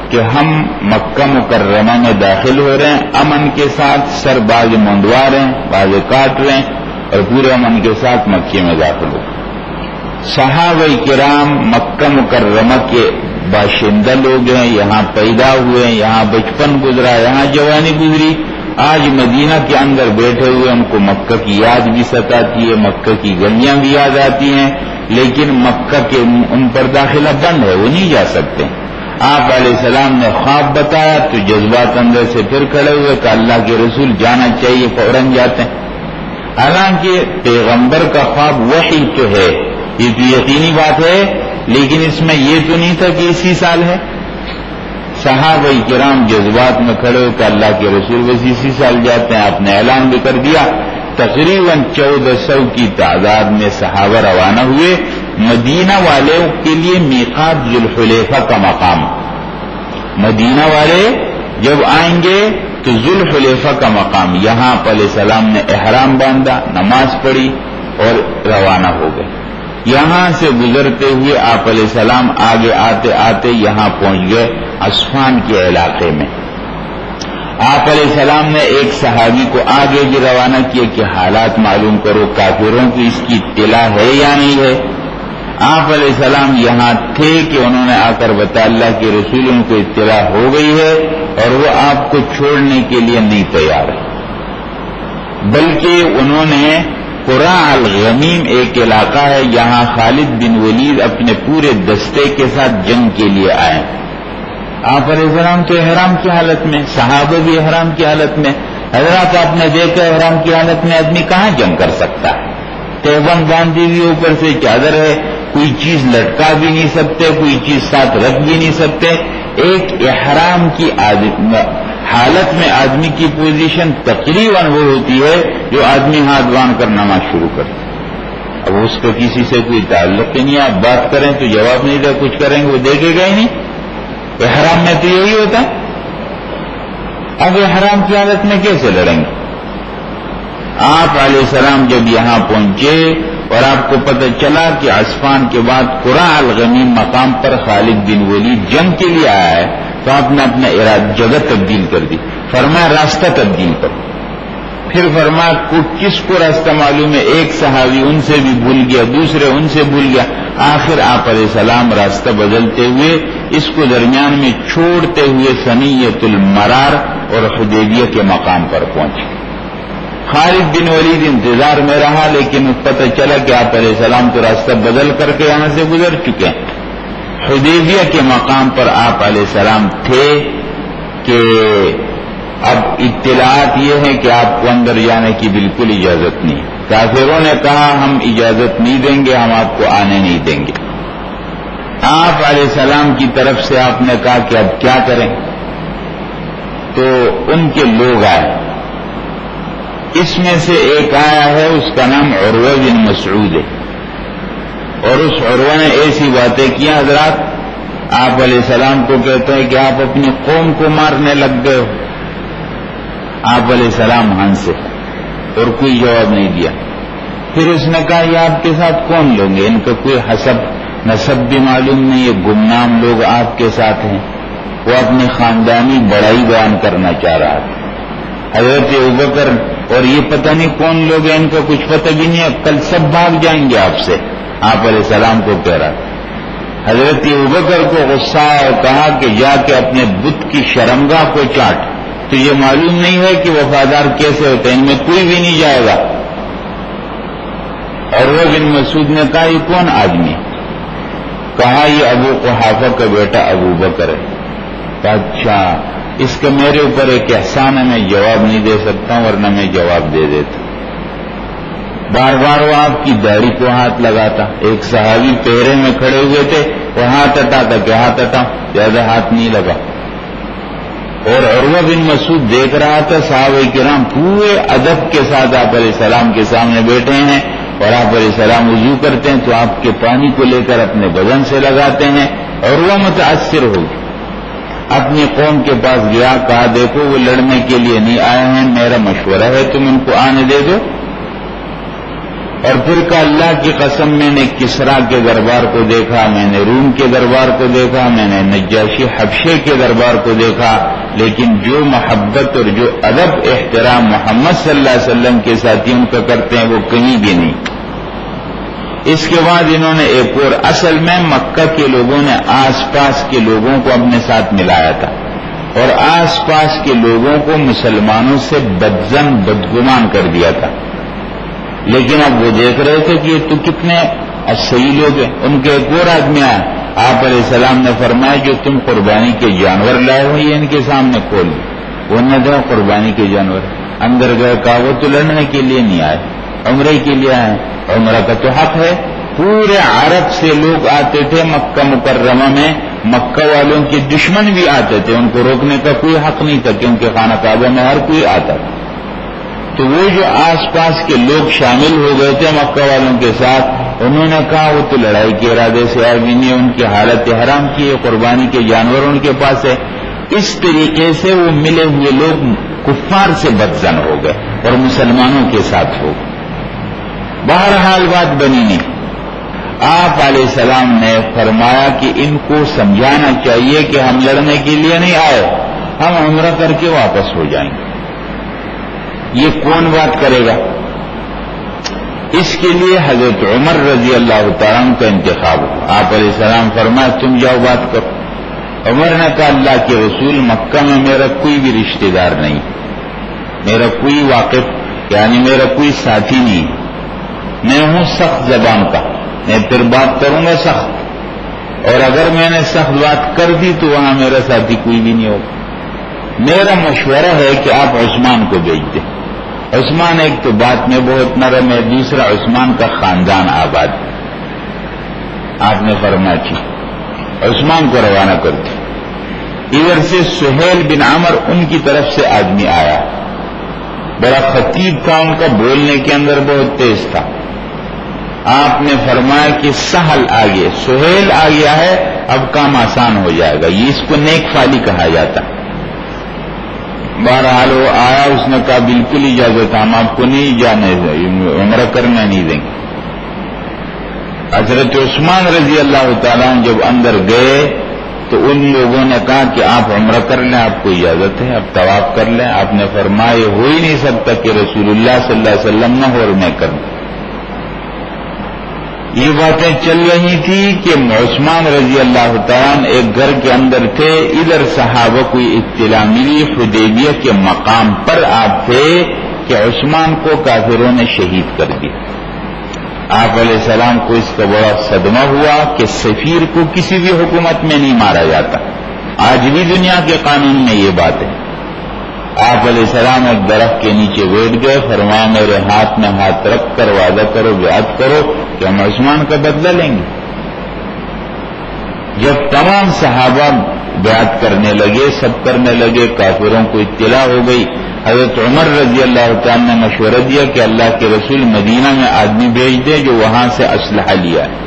کہ ہم مکہ مکرمہ میں داخل ہو رہے ہیں، امن کے ساتھ، سر باز منڈوا رہے ہیں، باز کاٹ رہے ہیں، اور پورے امن کے ساتھ مکے میں داخل ہو۔ صحابہ کرام مکہ مکرمہ کے باشندہ لوگ ہیں، یہاں پیدا ہوئے ہیں، یہاں بچپن گزرا، یہاں جوانی گزری، آج مدینہ کے اندر بیٹھے ہوئے ان کو مکہ کی یاد بھی ستاتی ہے، مکہ کی گلیاں بھی یاد آتی ہیں، لیکن مکہ کے ان پر داخلہ بند ہے، وہ نہیں جا سکتے۔ آپ علیہ السلام نے خواب بتایا تو جذبات اندر سے پھر کھڑے ہوئے کہ اللہ کے رسول جانا چاہیے، فوراً جاتے ہیں۔ حالانکہ پیغمبر کا خواب وحی تو ہے، یہ تو یقینی بات ہے، لیکن اس میں یہ تو نہیں تھا کہ اسی سال ہے۔ صحابہ کرام جذبات میں کھڑے ہو کہ اللہ کے رسول بس اسی سال جاتے ہیں، آپ نے اعلان بھی کر دیا۔ تقریباً 1400 کی تعداد میں صحابہ روانہ ہوئے۔ مدینہ والے کے لیے میقات ذوالحلیفہ کا مقام، مدینہ والے جب آئیں گے تو ذوالحلیفہ کا مقام، یہاں آپ علیہ السلام نے احرام باندھا، نماز پڑھی اور روانہ ہو گئے۔ یہاں سے گزرتے ہوئے آپ علیہ السلام آگے آتے آتے یہاں پہنچ گئے عصفان کے علاقے میں۔ آپ علیہ السلام نے ایک صحابی کو آگے بھی روانہ کیا کہ حالات معلوم کرو، کافروں کی اس کی اطلاع ہے یا نہیں ہے۔ آپ علیہ السلام یہاں تھے کہ انہوں نے آ کر بتایا اللہ کے رسول ان کو اطلاع ہو گئی ہے اور وہ آپ کو چھوڑنے کے لیے نہیں تیار ہے، بلکہ انہوں نے قرع الغمیم ایک علاقہ ہے، یہاں خالد بن ولید اپنے پورے دستے کے ساتھ جنگ کے لیے آئے۔ آپ علیہ السلام تو احرام کی حالت میں، صحابہ بھی احرام کی حالت میں۔ حضرات آپ نے دیکھا احرام کی حالت میں آدمی کہاں جنگ کر سکتا ہے؟ تہبند باندھی ہوئی اوپر سے چادر ہے، کوئی چیز لٹکا بھی نہیں سکتے، کوئی چیز ساتھ رکھ بھی نہیں سکتے۔ ایک احرام کی حالت میں آدمی کی پوزیشن تقریباً وہ ہوتی ہے جو آدمی ہاتھ باندھ کر نماز شروع کرتا ہے۔ اب اس کا کسی سے کوئی تعلق ہی نہیں، آپ بات کریں تو جواب نہیں دے، کچھ کریں گے وہ دیکھے گا ہی نہیں۔ احرام میں تو یہی ہوتا ہے۔ اب احرام کی حالت میں کیسے لڑیں گے؟ آپ علیہ السلام جب یہاں پہنچے اور آپ کو پتہ چلا کہ عصفان کے بعد قرع الغمیم مقام پر خالد بن ولید جنگ کے لیے آیا ہے تو آپ نے اپنا جگہ تبدیل کر دی، فرمایا راستہ تبدیل کرو۔ پھر فرمایا کس کو راستہ معلوم ہے، ایک صحابی ان سے بھی بھول گیا، دوسرے ان سے بھول گیا، آخر آپ علیہ السلام راستہ بدلتے ہوئے اس کو درمیان میں چھوڑتے ہوئے ثنیۃ المرار اور حدیبیہ کے مقام پر پہنچے۔ خالد بن ولید انتظار میں رہا، لیکن پتہ چلا کہ آپ علیہ السلام تو راستہ بدل کر کے یہاں سے گزر چکے ہیں۔ حدیبیہ کے مقام پر آپ علیہ السلام تھے، کہ اب اطلاعات یہ ہیں کہ آپ کو اندر جانے کی بالکل اجازت نہیں. کافروں نے کہا ہم اجازت نہیں دیں گے, ہم آپ کو آنے نہیں دیں گے. آپ علیہ السلام کی طرف سے آپ نے کہا کہ اب کیا کریں, تو ان کے لوگ آئے. اس میں سے ایک آیا ہے, اس کا نام عروہ بن مسعود ہے, اور اس عروہ نے ایسی باتیں کی حضرات, آپ علیہ السلام کو کہتے ہیں کہ آپ اپنی قوم کو مارنے لگ گئے ہو. آپ علیہ السلام ہنسے اور کوئی جواب نہیں دیا. پھر اس نے کہا یہ آپ کے ساتھ کون لوگ ہیں, ان کا کوئی حسب نسب بھی معلوم نہیں, یہ گمنام لوگ آپ کے ساتھ ہیں. وہ اپنی خاندانی بڑائی بیان کرنا چاہ رہا تھا. حضرت ابوبکر اور یہ پتہ نہیں کون لوگ ہیں, ان کا کچھ پتہ بھی نہیں ہے, کل سب بھاگ جائیں گے آپ سے. آپ علیہ السلام کو کہہ رہا تھا. حضرت ابوبکر کو غصہ آیا اور کہا کہ جا کے اپنے بت کی شرمگاہ کو چاٹ, تو یہ معلوم نہیں ہے کہ وفادار کیسے ہوتے ہیں, ان میں کوئی بھی نہیں جائے گا. عروہ بن مسعود نے کہا یہ کون آدمی؟ کہا یہ ابو قحافہ کا بیٹا ابو بکر ہے. کہا اچھا, اس کا میرے اوپر ایک احسان ہے, میں جواب نہیں دے سکتا ورنہ میں جواب دے دیتا. بار بار وہ آپ کی داڑھی کو ہاتھ لگاتا. ایک صحابی پہرے میں کھڑے ہوئے تھے, وہ ہاتھ ہٹاتا کہ ہاتھ ہٹا, زیادہ ہاتھ نہیں لگا. اور عروہ بن مسعود دیکھ رہا تھا صحابہ کرام پورے ادب کے ساتھ آپ علیہ السلام کے سامنے بیٹھے ہیں, اور آپ علیہ السلام وضو کرتے ہیں تو آپ کے پانی کو لے کر اپنے بدن سے لگاتے ہیں. عروہ متاثر ہو گیا, اپنی قوم کے پاس گیا, کہا دیکھو وہ لڑنے کے لیے نہیں آئے ہیں, میرا مشورہ ہے تم ان کو آنے دے دو. اور پھر کہا اللہ کی قسم میں نے کسرا کے دربار کو دیکھا, میں نے روم کے دربار کو دیکھا, میں نے نجاشی حبشے کے دربار کو دیکھا, لیکن جو محبت اور جو ادب احترام محمد صلی اللہ علیہ وسلم کے ساتھیوں کا کرتے ہیں وہ کہیں بھی نہیں. اس کے بعد انہوں نے ایک اور, اصل میں مکہ کے لوگوں نے آس پاس کے لوگوں کو اپنے ساتھ ملایا تھا, اور آس پاس کے لوگوں کو مسلمانوں سے بدظن بدگمان کر دیا تھا. لیکن اب وہ دیکھ رہے تھے کہ یہ تو کتنے صحیح لوگ ہیں. ان کے ایک اور آدمی آیا, آپ علیہ السلام نے فرمایا جو تم قربانی کے جانور لائے ہو یہ ان کے سامنے کھول. انہوں نے دیکھا قربانی کے جانور, اندر گئے, کہا وہ تو لڑنے کے لیے نہیں آئے, عمرے کے لیے آئے, عمرہ کا تو حق ہے. پورے عرب سے لوگ آتے تھے مکہ مکرمہ میں, مکہ والوں کے دشمن بھی آتے تھے, ان کو روکنے کا کوئی حق نہیں تھا کیونکہ خانہ کعبہ میں ہر کوئی آتا تھا. تو وہ جو آس پاس کے لوگ شامل ہو گئے تھے مکہ والوں کے ساتھ, انہوں نے کہا وہ تو لڑائی کے ارادے سے آئے بھی نہیں, ان کی حالت حرام کی ہے, قربانی کے جانور ان کے پاس ہے. اس طریقے سے وہ ملے ہوئے لوگ کفار سے بدظن ہو گئے اور مسلمانوں کے ساتھ ہو گئے. بہرحال بات بنی نہیں. آپ علیہ السلام نے فرمایا کہ ان کو سمجھانا چاہیے کہ ہم لڑنے کے لیے نہیں آئے, ہم عمرہ کر کے واپس ہو جائیں گے. یہ کون بات کرے گا؟ اس کے لیے حضرت عمر رضی اللہ تعالیٰ عنہ کا انتخاب ہوا. آپ علیہ السلام فرمایا تم جاؤ بات کرو. عمر نے کہا اللہ کے رسول, مکہ میں میرا کوئی بھی رشتہ دار نہیں, میرا کوئی واقف یعنی میرا کوئی ساتھی نہیں, میں ہوں سخت زبان کا, میں پھر بات کروں گا سخت, اور اگر میں نے سخت بات کر دی تو وہاں میرا ساتھی کوئی بھی نہیں ہوگا. میرا مشورہ ہے کہ آپ عثمان کو بھیج دیں. عثمان ایک تو بات میں بہت نرم ہے, دوسرا عثمان کا خاندان آباد. آپ نے فرمایا ٹھیک, عثمان کو روانہ کر دیا. ادھر سے سہیل بن عمر ان کی طرف سے آدمی آیا, بڑا خطیب تھا, ان کا بولنے کے اندر بہت تیز تھا. آپ نے فرمایا کہ سہل آگے, سہیل آ گیا ہے, اب کام آسان ہو جائے گا. یہ اس کو نیک فالی کہا جاتا. بہرحال وہ آیا, اس نے کہا بالکل اجازت, ہم آپ کو نہیں جانے, عمرہ کرنا نہیں دیں گے. حضرت عثمان رضی اللہ تعالیٰ جب اندر گئے تو ان لوگوں نے کہا کہ آپ عمرہ کر لیں, آپ کو اجازت ہے, آپ طواف کر لیں. آپ نے فرمایا یہ ہو ہی نہیں سکتا کہ رسول اللہ صلی اللہ علیہ وسلم نہ ہو اور میں کروں. یہ باتیں چل رہی تھی کہ عثمان رضی اللہ تعالیٰ ایک گھر کے اندر تھے. ادھر صحابہ کو اطلاع ملی حدیبیہ کے مقام پر آپ تھے کہ عثمان کو کافروں نے شہید کر دیا. آپ علیہ السلام کو اس کا بڑا صدمہ ہوا کہ سفیر کو کسی بھی حکومت میں نہیں مارا جاتا, آج بھی دنیا کے قانون میں یہ بات ہے. آپ علیہ السلام ایک درخت کے نیچے بیٹھ گئے, فرمایا میرے ہاتھ میں ہاتھ رکھ کر وعدہ کرو, بیعت کرو کہ ہم عثمان کا بدلہ لیں گے. جب تمام صحابہ بیعت کرنے لگے, سب کرنے لگے, کافروں کو اطلاع ہو گئی. حضرت عمر رضی اللہ تعالیٰ نے مشورہ دیا کہ اللہ کے رسول مدینہ میں آدمی بھیج دے جو وہاں سے اسلحہ لیا ہے.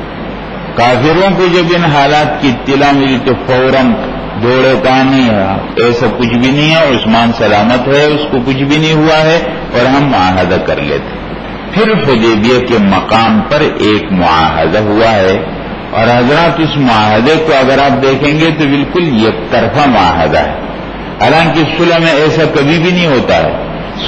کافروں کو جب ان حالات کی اطلاع ملی تو فوراً دوڑے, کہا نہیں ہے ایسا کچھ بھی نہیں ہے, عثمان سلامت ہے, اس کو کچھ بھی نہیں ہوا ہے, اور ہم معاہدہ کر لیتے. پھر حدیبیہ کے مقام پر ایک معاہدہ ہوا ہے, اور حضرات اس معاہدے کو اگر آپ دیکھیں گے تو بالکل یک طرفہ معاہدہ ہے. حالانکہ صلح میں ایسا کبھی بھی نہیں ہوتا ہے.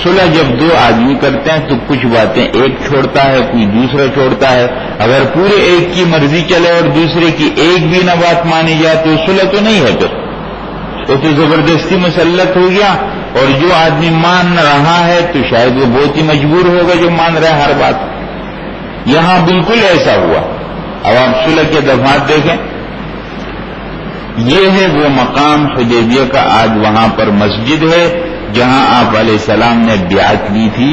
صلح جب دو آدمی کرتے ہیں تو کچھ باتیں ایک چھوڑتا ہے, کوئی دوسرا چھوڑتا ہے. اگر پورے ایک کی مرضی چلے اور دوسرے کی ایک بھی نہ بات مانی جائے تو صلح تو نہیں ہے, پھر وہ تو زبردستی مسلط ہو گیا. اور جو آدمی مان رہا ہے تو شاید وہ بہت ہی مجبور ہوگا جو مان رہا ہے ہر بات. یہاں بالکل ایسا ہوا. اب آپ صلح کے دفعات دیکھیں. یہ ہے وہ مقام حدیبیہ کا, آج وہاں پر مسجد ہے جہاں آپ علیہ السلام نے بیعت لی تھی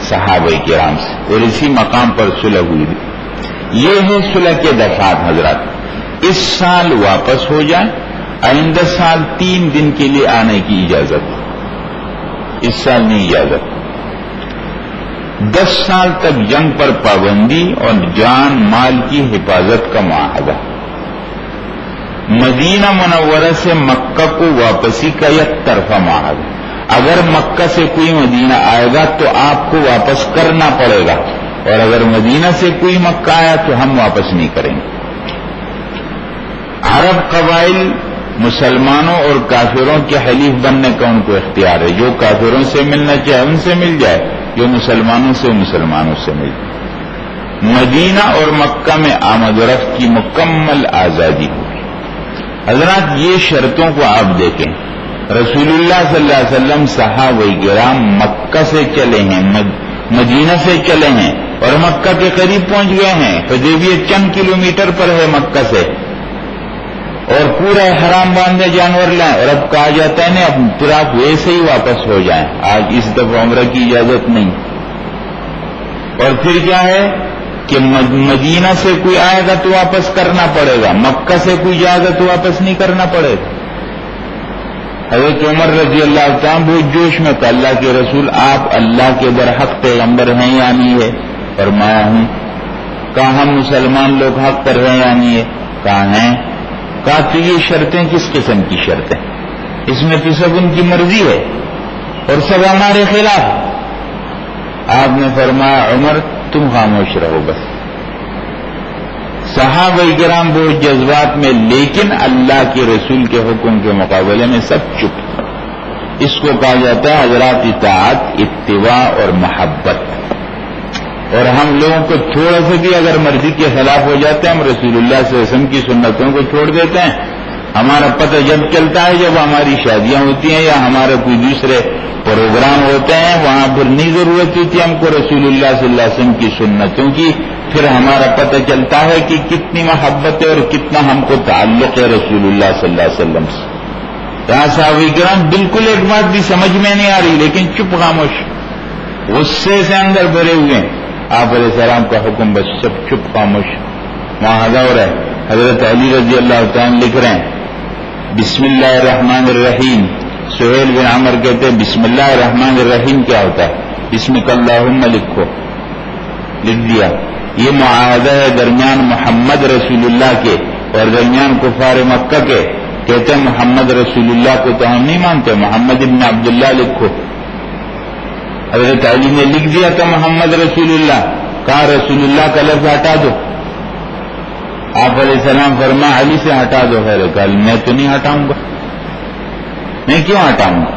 صحابہ کرام سے, اور اسی مقام پر صلح ہوئی تھی. یہ ہے صلح کے دفعات. حضرات اس سال واپس ہو جائیں, آئندہ سال 3 دن کے لیے آنے کی اجازت, اس سال نہیں اجازت. 10 سال تک جنگ پر پابندی اور جان مال کی حفاظت کا معاہدہ. مدینہ منورہ سے مکہ کو واپسی کا یک طرفہ معاہدہ. اگر مکہ سے کوئی مدینہ آئے گا تو آپ کو واپس کرنا پڑے گا, اور اگر مدینہ سے کوئی مکہ آیا تو ہم واپس نہیں کریں گے. عرب قبائل مسلمانوں اور کافروں کے حلیف بننے کا ان کو اختیار ہے. جو کافروں سے ملنا چاہے ان سے مل جائے, جو مسلمانوں سے مسلمانوں سے مل جائے. مدینہ اور مکہ میں آمد و رفت کی مکمل آزادی ہوگی. حضرات یہ شرطوں کو آپ دیکھیں. رسول اللہ صلی اللہ علیہ وسلم صحابہ کرام مکہ سے چلے ہیں, مدینہ سے چلے ہیں, اور مکہ کے قریب پہنچ گئے ہیں. حدیبیہ چند کلومیٹر پر ہے مکہ سے, اور پورا حرام باندھے جانور لائیں, اور اب کہا جاتا ہے نا اب پھر آپ ویسے ہی واپس ہو جائیں. آج اس دفعہ عمرہ کی اجازت نہیں. اور پھر کیا ہے کہ مدینہ سے کوئی آئے گا تو واپس کرنا پڑے گا, مکہ سے کوئی جائے گا تو واپس نہیں کرنا پڑے گا. حضرت عمر رضی اللہ تعالیٰ بہت جوش میں کہ اللہ کے رسول آپ اللہ کے برحق پیغمبر ہیں یا نہیں ہے؟ فرمایا ہوں. کہا ہم مسلمان لوگ حق پر ہیں یا نہیں ہے؟ کہا ہیں. کہا تو یہ شرطیں کس قسم کی شرطیں؟ اس میں تو سب ان کی مرضی ہے اور سب ہمارے خلاف. آپ نے فرمایا عمر تم خاموش رہو بس. صحابہ کرام بہت جذبات میں, لیکن اللہ کے رسول کے حکم کے مقابلے میں سب چپ. اس کو کہا جاتا ہے حضرات اطاعت, اتباع اور محبت. اور ہم لوگوں کو تھوڑا سا بھی اگر مرضی کے خلاف ہو جاتے ہیں, ہم رسول اللہ صلی اللہ علیہ وسلم کی سنتوں کو چھوڑ دیتے ہیں. ہمارا پتہ جب چلتا ہے جب ہماری شادیاں ہوتی ہیں یا ہمارے کوئی دوسرے پروگرام ہوتے ہیں, وہاں پھر نہیں ضرورت ہوتی ہم کو رسول اللہ صلی اللہ علیہ وسلم کی سنتوں کی. پھر ہمارا پتہ چلتا ہے کہ کتنی محبت ہے اور کتنا ہم کو تعلق ہے رسول اللہ صلی اللہ علیہ وسلم سے. یہاں صحابہ کرام بالکل ایک بات بھی سمجھ میں نہیں آ رہی, لیکن چپ خاموش, غصے سے اندر بھرے ہوئے ہیں. آپ علیہ السلام کا حکم بس سب چپ خاموش. معاہدہ ہو رہا ہے. حضرت علی رضی اللہ تعالیٰ لکھ رہے ہیں بسم اللہ الرحمن الرحیم. سہیل بن عمر کہتے ہیں بسم اللہ الرحمن الرحیم کیا ہوتا ہے؟ بسمک اللہم لکھو, لکھ دیا. یہ معاہدہ ہے درمیان محمد رسول اللہ کے اور درمیان کفار مکہ کے. کہتے ہیں محمد رسول اللہ کو تو ہم نہیں مانتے, محمد ابن عبداللہ لکھو. حضرت علی نے لکھ دیا تھا محمد رسول اللہ. کہا رسول اللہ کا لفظ ہٹا دو. آپ علیہ السلام فرمایا علی سے ہٹا دو. خیر کل میں تو نہیں ہٹاؤں گا. میں کیوں ہٹاؤں گا؟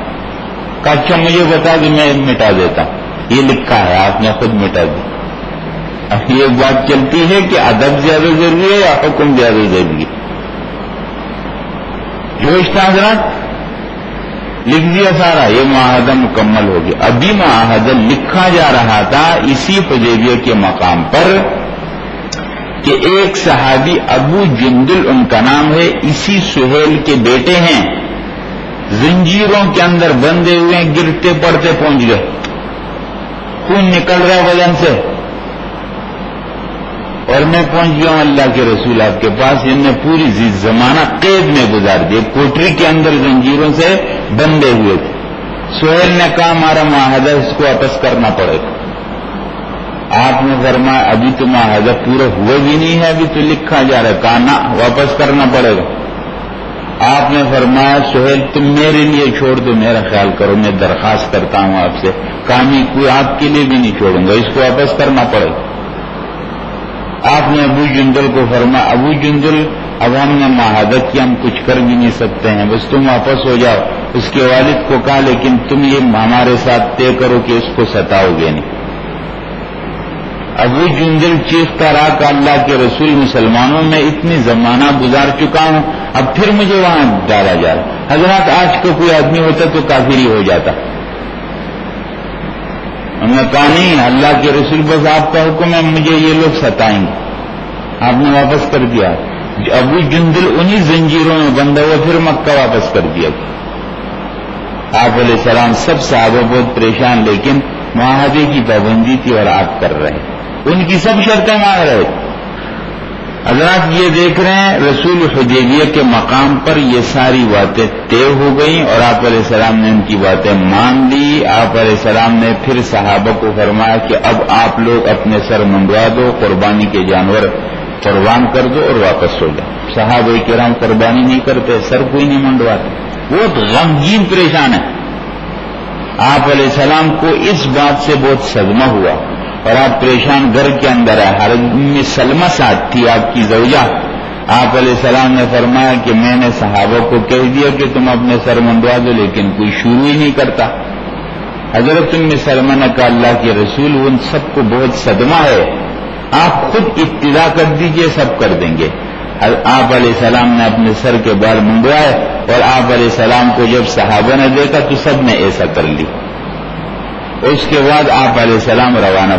کہا اچھا مجھے بتا دو میں مٹا دیتا ہوں. یہ لکھا ہے آپ نے خود مٹا دیا. اب یہ بات چلتی ہے کہ ادب زیادہ ضروری ہے یا حکم زیادہ ضروری ہے؟ جوش تھا حضرات, لکھ دیا سارا. یہ معاہدہ مکمل ہو گیا. ابھی معاہدہ لکھا جا رہا تھا. اسی حدیبیہ کے مقام پر کہ ایک صحابی ابو جندل ان کا نام ہے، اسی سہیل کے بیٹے ہیں، زنجیروں کے اندر بندھے ہوئے ہیں، گرتے پڑتے پہنچ گئے، خون نکل رہا ہے بدن سے، اور میں پہنچ گیا ہوں اللہ کے رسول آپ کے پاس، ان نے پوری زمانہ قید میں گزار دی، کوٹری کے اندر زنجیروں سے بندھے ہوئے تھے۔ سہیل نے کہا ہمارا معاہدہ اس کو واپس کرنا پڑے گا۔ آپ نے فرمایا ابھی تو معاہدہ پورا ہوا بھی نہیں ہے، ابھی تو لکھا جا رہا ہے، کہا نہ واپس کرنا پڑے گا۔ آپ نے فرمایا سہیل تم میرے لیے چھوڑ دو، میرا خیال کرو، میں درخواست کرتا ہوں آپ سے، کامی کوئی آپ کے لیے بھی نہیں چھوڑوں گا، اس کو واپس کرنا پڑے گا۔ آپ نے ابو جندل کو فرمایا ابو جندل اب ہم نے معاہدہ کیا، ہم کچھ کر بھی نہیں سکتے ہیں، بس تم واپس ہو جاؤ۔ اس کے والد کو کہا لیکن تم یہ ہمارے ساتھ طے کرو کہ اس کو ستاؤ گے نہیں۔ ابو جندل چیختا رہا کہ اللہ کے رسول مسلمانوں میں اتنی زمانہ گزار چکا ہوں، اب پھر مجھے وہاں ڈالا جا رہا۔ حضرات آج کا کوئی آدمی ہوتا تو کافر ہی ہو جاتا۔ انہوں نے کہا نہیں اللہ کے رسول بس آپ کا حکم ہے، مجھے یہ لوگ ستائیں گے۔ آپ نے واپس کر دیا۔ ابو جندل انہی زنجیروں میں بندھا ہوا پھر مکہ واپس کر دیا۔ آپ علیہ السلام سب صحابہ بہت پریشان، لیکن معاہدے کی پابندی تھی اور آپ کر رہے، ان کی سب شرطیں مان رہے۔ حضرات یہ دیکھ رہے ہیں رسول حدیبیہ کے مقام پر یہ ساری باتیں طے ہو گئیں اور آپ علیہ السلام نے ان کی باتیں مان لی۔ آپ علیہ السلام نے پھر صحابہ کو فرمایا کہ اب آپ لوگ اپنے سر منڈوا دو، قربانی کے جانور قربان کر دو اور واپس ہو جاؤ۔ صحابہ کرام قربانی نہیں کرتے، سر کوئی نہیں منڈواتے، بہت غمگین پریشان ہے۔ آپ علیہ السلام کو اس بات سے بہت صدمہ ہوا اور آپ پریشان گھر کے اندر آئے۔ حضرت سلمہ ساتھ تھی آپ کی زوجہ۔ آپ علیہ السلام نے فرمایا کہ میں نے صحابہ کو کہہ دیا کہ تم اپنے سر منڈوا دو، لیکن کوئی شروع ہی نہیں کرتا۔ حضرت سلمہ نے کہا اللہ کے رسول ان سب کو بہت صدمہ ہے، آپ خود ابتدا کر دیجئے، سب کر دیں گے۔ آپ علیہ السلام نے اپنے سر کے بال منڈوائے اور آپ علیہ السلام کو جب صحابہ نے دیکھا تو سب نے ایسا کر لی۔ اس کے بعد آپ علیہ السلام روانہ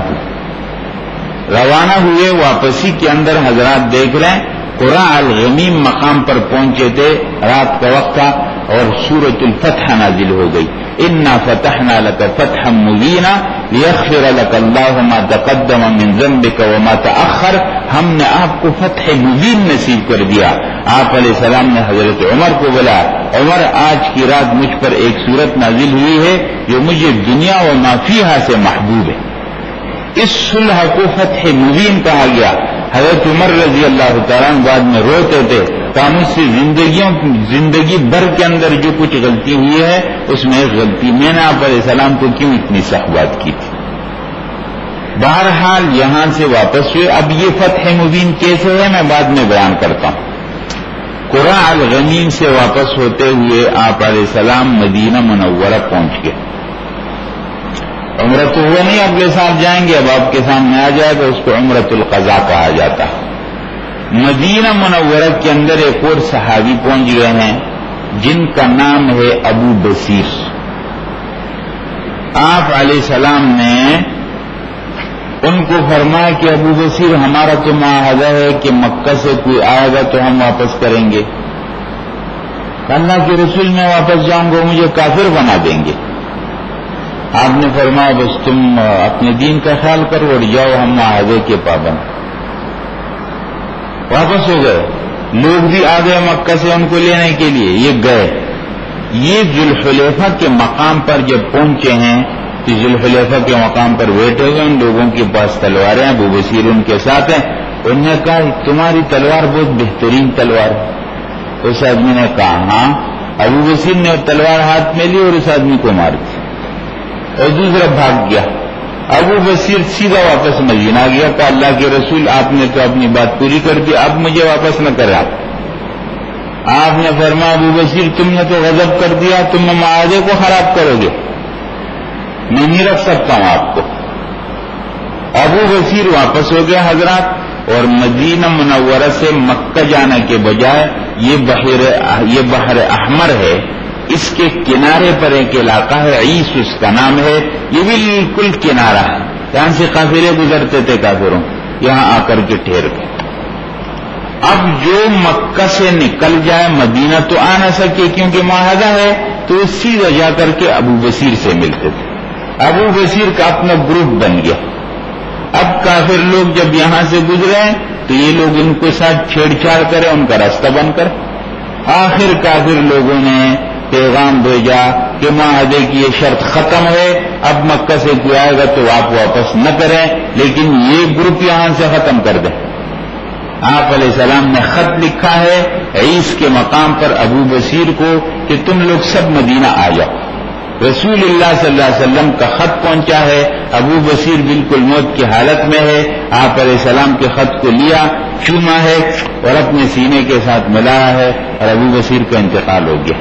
ہوئے۔ واپسی کے اندر حضرات دیکھ رہے ہیں قرآن الغمیم مقام پر پہنچے تھے، رات کا وقت تھا اور سورۃ الفتح نازل ہو گئی۔ انا فتحنا لك فتحا مبینا لیغفر لك اللہ ما تقدم من ذنبك وما تأخر، ہم نے آپ کو فتح مبین نصیب کر دیا۔ آپ علیہ السلام نے حضرت عمر کو بولا عمر آج کی رات مجھ پر ایک سورت نازل ہوئی ہے جو مجھے دنیا و ما فیہا سے محبوب ہے۔ اس صلح کو فتح مبین کہا گیا۔ حضرت عمر رضی اللہ تعالیٰ بعد میں روتے تھے کہ مجھ سے زندگی بھر کے اندر جو کچھ غلطی ہوئی ہے اس میں ایک غلطی میں نے آپ علیہ السلام کو کیوں اتنی سخت بات کی تھی۔ بہرحال یہاں سے واپس ہوئے۔ اب یہ فتح مبین کیسے ہے میں بعد میں بیان کرتا ہوں۔ قرآن الغمیم سے واپس ہوتے ہوئے آپ علیہ السلام مدینہ منورہ پہنچ گئے۔ عمرۃ ہوا نہیں اگلے سال جائیں گے، اب آپ کے سامنے آ جائے گا، اس کو عمرۃ القضاء کہا جاتا ہے۔ مدینہ منورہ کے اندر ایک اور صحابی پہنچ گئے ہیں جن کا نام ہے ابو بصیر۔ آپ علیہ السلام نے ان کو فرمایا کہ ابو بصیر ہمارا تو معاہدہ ہے کہ مکہ سے کوئی آئے گا تو ہم واپس کریں گے، اللہ کے رسول میں واپس جاؤں گا مجھے کافر بنا دیں گے۔ آپ نے فرمایا بس تم اپنے دین کا خیال کرو اور جاؤ، ہم معاہدے کے پابند۔ واپس ہو گئے، لوگ بھی آ گئے مکہ سے ان کو لینے کے لیے، یہ گئے۔ یہ ذوالحلیفہ کے مقام پر جب پہنچے ہیں تو ذوالحلیفہ کے مقام پر بیٹھے ہوئے، ان لوگوں کے پاس تلواریں، ابو بصیر ان کے ساتھ ہیں۔ انہوں نے کہا تمہاری تلوار بہت بہترین تلوار ہے۔ اس آدمی نے کہا ہاں۔ ابو بصیر نے تلوار ہاتھ میں لی اور اس آدمی کو مار دی اور دوسرا بھاگ گیا۔ ابو بصیر سیدھا واپس مدینہ گیا کہ اللہ کے رسول آپ نے تو اپنی بات پوری کر دی، اب مجھے واپس نہ کرا۔ آپ نے فرمایا ابو بصیر تم نے تو غضب کر دیا، تم معاہدے کو خراب کرو گے، میں نہیں رکھ سکتا ہوں آپ کو۔ ابو بصیر واپس ہو گیا حضرات، اور مدینہ منورہ سے مکہ جانے کے بجائے یہ بحر احمر ہے، اس کے کنارے پر ایک علاقہ ہے عیس اس کا نام ہے، یہ بالکل کنارہ ہے، یہاں سے قافلے گزرتے تھے کافروں، یہاں آ کر کے ٹھہر گئے۔ اب جو مکہ سے نکل جائے مدینہ تو آ نہ سکے کیونکہ معاہدہ ہے، تو سیدھا جا کر کے ابو بصیر سے ملتے تھے. ابو بصیر کا اپنا گروپ بن گیا. اب کافر لوگ جب یہاں سے گزرے تو یہ لوگ ان کے ساتھ چھیڑ چھاڑ کرے، ان کا راستہ بند کر. آخر کافر لوگوں نے پیغام بھیجا کہ معاہدے کی یہ شرط ختم ہے، اب مکہ سے کوئی آئے گا تو آپ واپس نہ کریں، لیکن یہ گروپ یہاں سے ختم کر دیں. آپ علیہ السلام نے خط لکھا ہے عیس کے مقام پر ابو بصیر کو کہ تم لوگ سب مدینہ آ جاؤ. رسول اللہ صلی اللہ علیہ وسلم کا خط پہنچا ہے، ابو بصیر بالکل موت کی حالت میں ہے. آپ علیہ السلام کے خط کو لیا، چوما ہے اور اپنے سینے کے ساتھ ملایا ہے، اور ابو بصیر کا انتقال ہو گیا.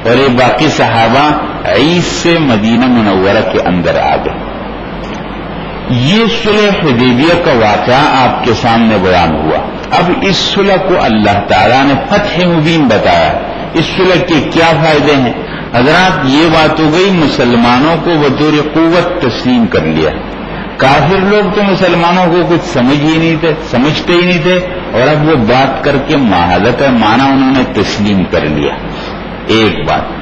اور یہ باقی صحابہ عیس سے مدینہ منورہ کے اندر آ گئے. یہ صلح حدیبیہ کا واقعہ آپ کے سامنے بیان ہوا. اب اس صلح کو اللہ تعالیٰ نے فتح مبین بتایا. اس صلح کے کیا فائدے ہیں؟ حضرات یہ بات ہو گئی، مسلمانوں کو بطور قوت تسلیم کر لیا. کافر لوگ تو مسلمانوں کو کچھ سمجھتے ہی نہیں تھے، اور اب وہ بات کر کے معاہدہ کا معنی انہوں نے تسلیم کر لیا. ایک بات،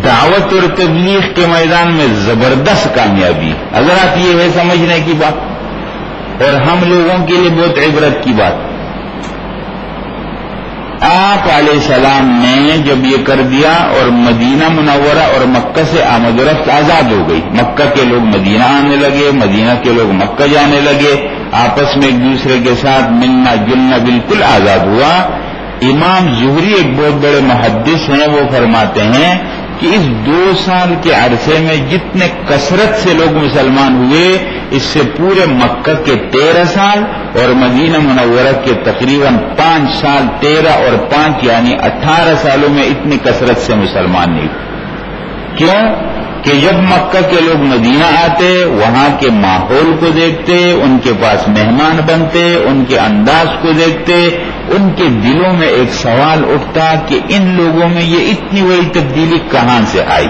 دعوت اور تبلیغ کے میدان میں زبردست کامیابی. حضرات یہ ہے سمجھنے کی بات، اور ہم لوگوں کے لیے بہت عبرت کی بات. آپ علیہ السلام نے جب یہ کر دیا اور مدینہ منورہ اور مکہ سے آمد و رفت آزاد ہو گئی، مکہ کے لوگ مدینہ آنے لگے، مدینہ کے لوگ مکہ جانے لگے، آپس میں ایک دوسرے کے ساتھ ملنا جلنا بالکل آزاد ہوا. امام زہری ایک بہت بڑے محدث ہیں، وہ فرماتے ہیں کہ اس 2 سال کے عرصے میں جتنے کثرت سے لوگ مسلمان ہوئے، اس سے پورے مکہ کے 13 سال اور مدینہ منورہ کے تقریباً 5 سال، 13 اور 5 یعنی 18 سالوں میں اتنی کثرت سے مسلمان نہیں ہوئے. کیوں کہ جب مکہ کے لوگ مدینہ آتے، وہاں کے ماحول کو دیکھتے، ان کے پاس مہمان بنتے، ان کے انداز کو دیکھتے، ان کے دلوں میں ایک سوال اٹھتا کہ ان لوگوں میں یہ اتنی بڑی تبدیلی کہاں سے آئی؟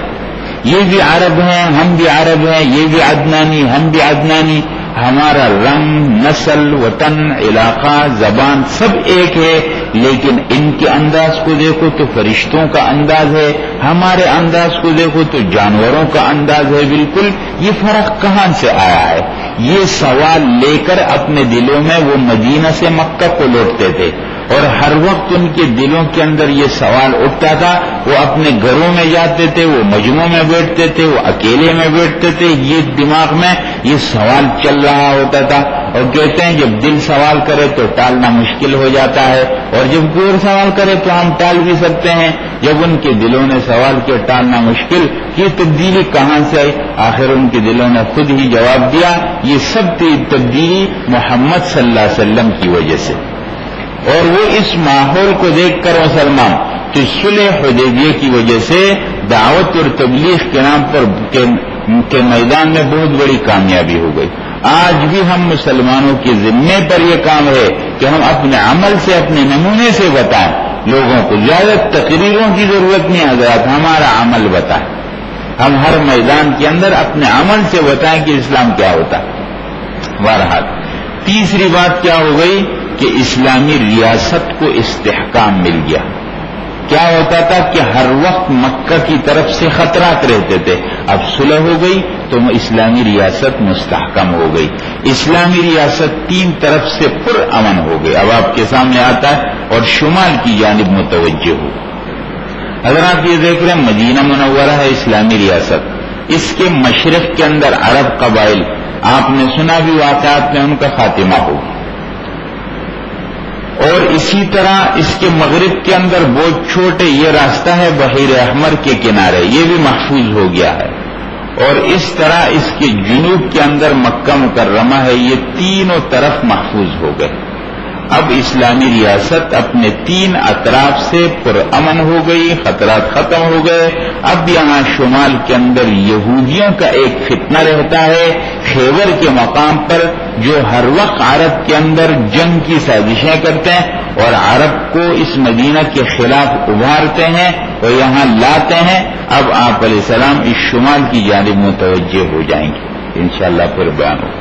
یہ بھی عرب ہیں، ہم بھی عرب ہیں، یہ بھی عدنانی، ہم بھی عدنانی، ہمارا رنگ، نسل، وطن، علاقہ، زبان سب ایک ہے، لیکن ان کے انداز کو دیکھو تو فرشتوں کا انداز ہے، ہمارے انداز کو دیکھو تو جانوروں کا انداز ہے. بالکل یہ فرق کہاں سے آیا ہے؟ یہ سوال لے کر اپنے دلوں میں وہ مدینہ سے مکہ کو لوٹتے تھے، اور ہر وقت ان کے دلوں کے اندر یہ سوال اٹھتا تھا. وہ اپنے گھروں میں جاتے تھے، وہ مجمعوں میں بیٹھتے تھے، وہ اکیلے میں بیٹھتے تھے، یہ دماغ میں یہ سوال چل رہا ہوتا تھا. اور کہتے ہیں جب دل سوال کرے تو ٹالنا مشکل ہو جاتا ہے، اور جب کوئی اور سوال کرے تو ہم ٹال بھی سکتے ہیں. جب ان کے دلوں نے سوال کیا ٹالنا مشکل، یہ تبدیلی کہاں سے آئی؟ آخر ان کے دلوں نے خود ہی جواب دیا، یہ سب تبدیلی محمد صلی اللہ علیہ وسلم کی وجہ سے. اور وہ اس ماحول کو دیکھ کر مسلمان کہ صلح حدیبیہ کی وجہ سے دعوت اور تبلیغ کے نام پر کے میدان میں بہت بڑی کامیابی ہو گئی. آج بھی ہم مسلمانوں کے ذمے پر یہ کام ہے کہ ہم اپنے عمل سے، اپنے نمونے سے بتائیں لوگوں کو. زیادہ تقریروں کی ضرورت نہیں حضرات، ہمارا عمل بتائیں. ہم ہر میدان کے اندر اپنے عمل سے بتائیں کہ اسلام کیا ہوتا ہے. بہرحال تیسری بات کیا ہو گئی کہ اسلامی ریاست کو استحکام مل گیا. کیا ہوتا تھا کہ ہر وقت مکہ کی طرف سے خطرات رہتے تھے، اب صلح ہو گئی تو اسلامی ریاست مستحکم ہو گئی. اسلامی ریاست 3 طرف سے پر امن ہو گئی. اب آپ کے سامنے آتا ہے اور شمال کی جانب متوجہ ہو. اگر آپ یہ دیکھ رہے ہیں مدینہ منورہ ہے اسلامی ریاست، اس کے مشرق کے اندر عرب قبائل، آپ نے سنا بھی واقعات میں ان کا خاتمہ ہو. اور اسی طرح اس کے مغرب کے اندر بہت چھوٹے یہ راستہ ہے بحیر احمر کے کنارے، یہ بھی محفوظ ہو گیا ہے. اور اس طرح اس کے جنوب کے اندر مکہ مکرمہ ہے، یہ تینوں طرف محفوظ ہو گئے. اب اسلامی ریاست اپنے 3 اطراف سے پرامن ہو گئی، خطرات ختم ہو گئے. اب یہاں شمال کے اندر یہودیوں کا ایک فتنہ رہتا ہے خیبر کے مقام پر، جو ہر وقت عرب کے اندر جنگ کی سازشیں کرتے ہیں اور عرب کو اس مدینہ کے خلاف ابھارتے ہیں اور یہاں لاتے ہیں. اب آپ علیہ السلام اس شمال کی جانب متوجہ ہو جائیں گے، انشاءاللہ پھر بیان ہوگا.